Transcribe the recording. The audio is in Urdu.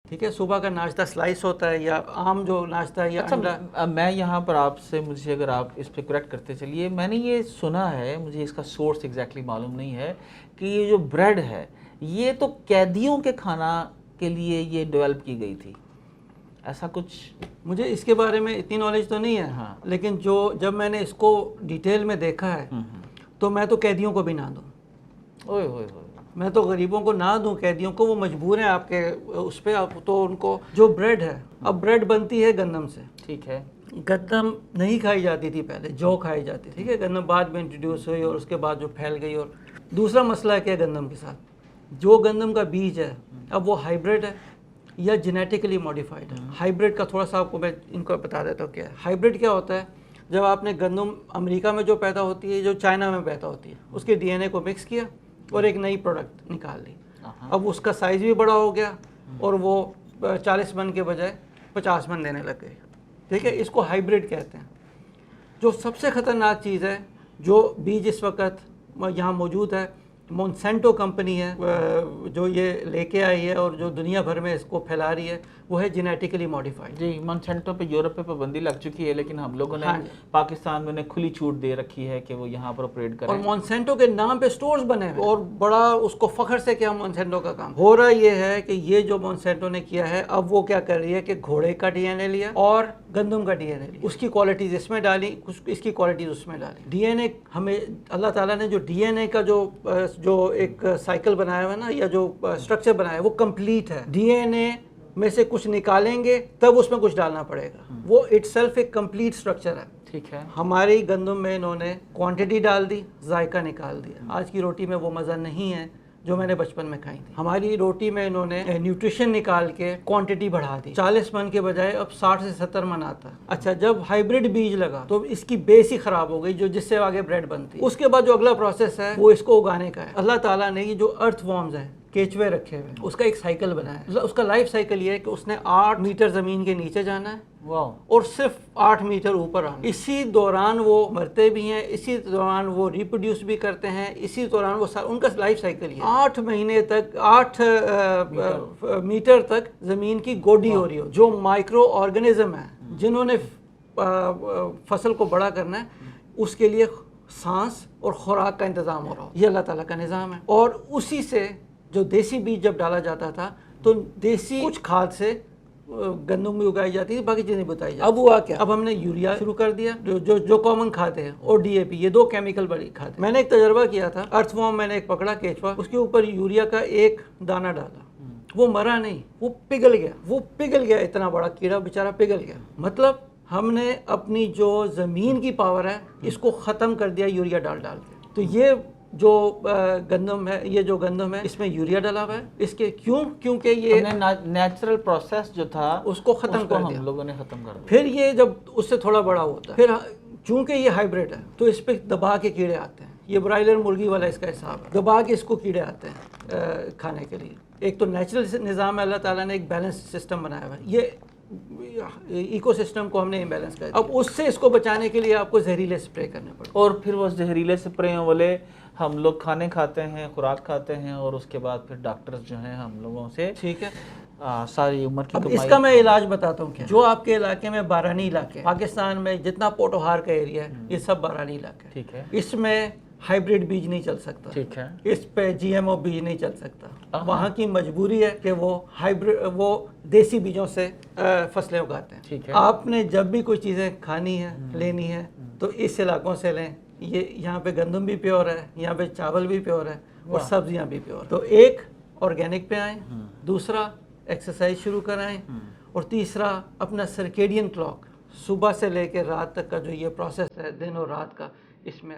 ٹھیک ہے، صبح کا ناشتہ سلائس ہوتا ہے یا عام جو ناشتہ ہے یا انڈا. میں یہاں پر آپ سے مجھے اگر آپ اس پہ کریکٹ کرتے چلیے، میں نے یہ سنا ہے، مجھے اس کا سورس ایگزیکٹلی معلوم نہیں ہے، کہ یہ جو بریڈ ہے یہ تو قیدیوں کے کھانا کے لیے یہ ڈیولپ کی گئی تھی، ایسا کچھ؟ مجھے اس کے بارے میں اتنی نالج تو نہیں ہے، ہاں، لیکن جب میں نے اس کو ڈیٹیل میں دیکھا ہے تو میں تو قیدیوں کو بھی نہ دوں، اوئے ہوئے ہوئے، میں تو غریبوں کو نہ دوں، قیدیوں کو. وہ مجبور ہیں آپ کے اس پہ. آپ تو ان کو جو بریڈ ہے، اب بریڈ بنتی ہے گندم سے. ٹھیک ہے، گندم نہیں کھائی جاتی تھی پہلے، جو کھائی جاتی تھی. ٹھیک ہے، گندم بعد میں انٹروڈیوس ہوئی اور اس کے بعد جو پھیل گئی. اور دوسرا مسئلہ ہے کیا گندم کے ساتھ، جو گندم کا بیج ہے اب وہ ہائیبریڈ ہے یا جینیٹیکلی موڈیفائڈ ہے. ہائیبریڈ کا تھوڑا سا آپ کو میں ان کو بتا دیتا ہوں کیا ہے. ہائیبریڈ کیا ہوتا ہے؟ جب آپ نے گندم امریکہ میں جو پیدا ہوتی ہے، جو چائنا میں پیدا ہوتی ہے، اس کے ڈی این اے کو مکس کیا اور ایک نئی پروڈکٹ نکال لی. اب اس کا سائز بھی بڑا ہو گیا اور وہ 40 من کے بجائے 50 من دینے لگ گئی. ٹھیک ہے، اس کو ہائیبریڈ کہتے ہیں. جو سب سے خطرناک چیز ہے جو بیج اس وقت یہاں موجود ہے، مونسینٹو کمپنی ہے جو یہ لے کے آئی ہے اور جو دنیا بھر میں اس کو پھیلا رہی ہے، وہ ہے جینیٹیکلی موڈیفائڈ. جی، مونسینٹو پہ یورپ پہ پابندی لگ چکی ہے، لیکن ہم لوگوں نے پاکستان میں کھلی چھوٹ دے رکھی ہے کہ وہ یہاں پر آپریٹ کریں. اور مونسینٹو کے نام پہ سٹورز بنے ہوئے اور بڑا اس کو فخر سے کیا مونسینٹو کا کام ہو رہا یہ ہے کہ یہ جو مونسینٹو نے کیا ہے، اب وہ کیا کر رہی ہے کہ گھوڑے کا ڈی این اے لیا اور گندم کا ڈی این اے لیا، اس کی کوالٹیز اس میں ڈالی، اس کی کوالٹیز اس میں ڈالی. ڈی این اے ہمیں اللہ تعالیٰ نے جو ڈی این اے کا جو ایک سائیکل بنایا ہوا ہے نا، یا جو اسٹرکچر بنایا ہے، وہ کمپلیٹ ہے. ڈی این اے میں سے کچھ نکالیں گے تب اس میں کچھ ڈالنا پڑے گا. وہ اٹ سیلف ایک کمپلیٹ اسٹرکچر ہے. ٹھیک ہے، ہماری گندم میں انہوں نے کوانٹٹی ڈال دی، ذائقہ نکال دیا. آج کی روٹی میں وہ مزہ نہیں ہے جو میں نے بچپن میں کھائی تھی. ہماری روٹی میں انہوں نے نیوٹریشن نکال کے کوانٹٹی بڑھا دی. 40 من کے بجائے اب 60 سے 70 من آتا ہے. اچھا، جب ہائیبریڈ بیج لگا تو اس کی بیس ہی خراب ہو گئی جو جس سے آگے بریڈ بنتی. اس کے بعد جو اگلا پروسیس ہے وہ اس کو اگانے کا ہے. اللہ تعالیٰ نے یہ جو ارتھ وارمز ہیں، کیچوے رکھے ہوئے، اس کا ایک سائیکل بنایا ہے. اس کا لائف سائیکل یہ ہے کہ اس نے 8 میٹر زمین کے نیچے جانا ہے اور صرف 8 میٹر اوپر آنا. اسی دوران وہ مرتے بھی ہیں، اسی دوران وہ ریپروڈیوس بھی کرتے ہیں، اسی دوران وہ ان کا لائف سائیکل یہ 8 مہینے تک 8 میٹر تک زمین کی گوڈی ہو رہی ہو. جو مائکرو آرگنزم ہیں جنہوں نے فصل کو بڑا کرنا ہے، اس کے لیے سانس اور خوراک کا انتظام ہو رہا ہو. یہ اللہ تعالیٰ کا نظام ہے. اور اسی سے جو دیسی بیج جب ڈالا جاتا تھا تو دیسی کچھ کھاد سے گندم بھی اگائی جاتی تھی، باقی چیزیں بتائی جاتی. اب ہوا کیا؟ اب ہم نے یوریا شروع کر دیا جو کامن کھاتے ہیں، اور ڈی اے پی، یہ 2 کیمیکل بڑی کھاتے ہیں. میں نے ایک تجربہ کیا تھا، ارتھ وارم میں نے ایک پکڑا کیچوا، اس کے اوپر یوریا کا ایک دانہ ڈالا، وہ مرا نہیں، وہ پگھل گیا. اتنا بڑا کیڑا بیچارہ پگھل گیا. مطلب ہم نے اپنی جو زمین کی پاور ہے اس کو ختم کر دیا یوریا ڈال کے. تو یہ جو گندم ہے اس میں یوریا ڈلا ہوا ہے. اس کے کیونکہ یہ نیچرل پروسیس جو تھا اس کو ختم کر دیا. ہم لوگوں نے ختم کر دیا. پھر یہ جب اس سے تھوڑا بڑا ہوتا ہے، پھر چونکہ یہ ہائیبریڈ ہے تو اس پہ دبا کے کیڑے آتے ہیں. یہ برائلر مرغی والا اس کا حساب ہے، دبا کے اس کو کیڑے آتے ہیں کھانے کے لیے. ایک تو نیچرل نظام ہے، اللہ تعالیٰ نے ایک بیلنس سسٹم بنایا ہوا ہے. یہ ایکو سسٹم کو ہم نے امبیلنس کر دیا. اب اس سے اس کو بچانے کے لیے آپ کو زہریلے اسپرے کرنے پڑتے. اور پھر وہ زہریلے اسپریوں والے ہم لوگ کھانے کھاتے ہیں، خوراک کھاتے ہیں، اور اس کے بعد پھر ڈاکٹرز جو ہیں ہم لوگوں سے، ٹھیک ہے، ساری عمر کی اب کمائی. اس کا میں علاج بتاتا ہوں. کیا جو آپ کے علاقے میں بارانی علاقے، پاکستان میں جتنا پوٹوہار کا ایریا ہے، یہ سب بارانی علاقے ہے. ٹھیک ہے، اس میں ہائیبریڈ بیج نہیں چل سکتا. ٹھیک ہے، اس پہ جی ایم او بیج نہیں چل سکتا. وہاں کی مجبوری ہے کہ وہ دیسی بیجوں سے فصلیں اگاتے ہیں. ٹھیک ہے، آپ نے جب بھی کوئی چیزیں کھانی ہے، لینی ہے، تو اس علاقوں سے لیں. یہ یہاں پہ گندم بھی پیور ہے، یہاں پہ چاول بھی پیور ہے، اور سبزیاں بھی پیور. تو ایک آرگینک پہ آئیں، دوسرا ایکسرسائز شروع کرائیں، اور تیسرا اپنا سرکیڈین کلاک صبح سے لے کے رات تک کا جو یہ پروسیس ہے دن اور رات کا، اس میں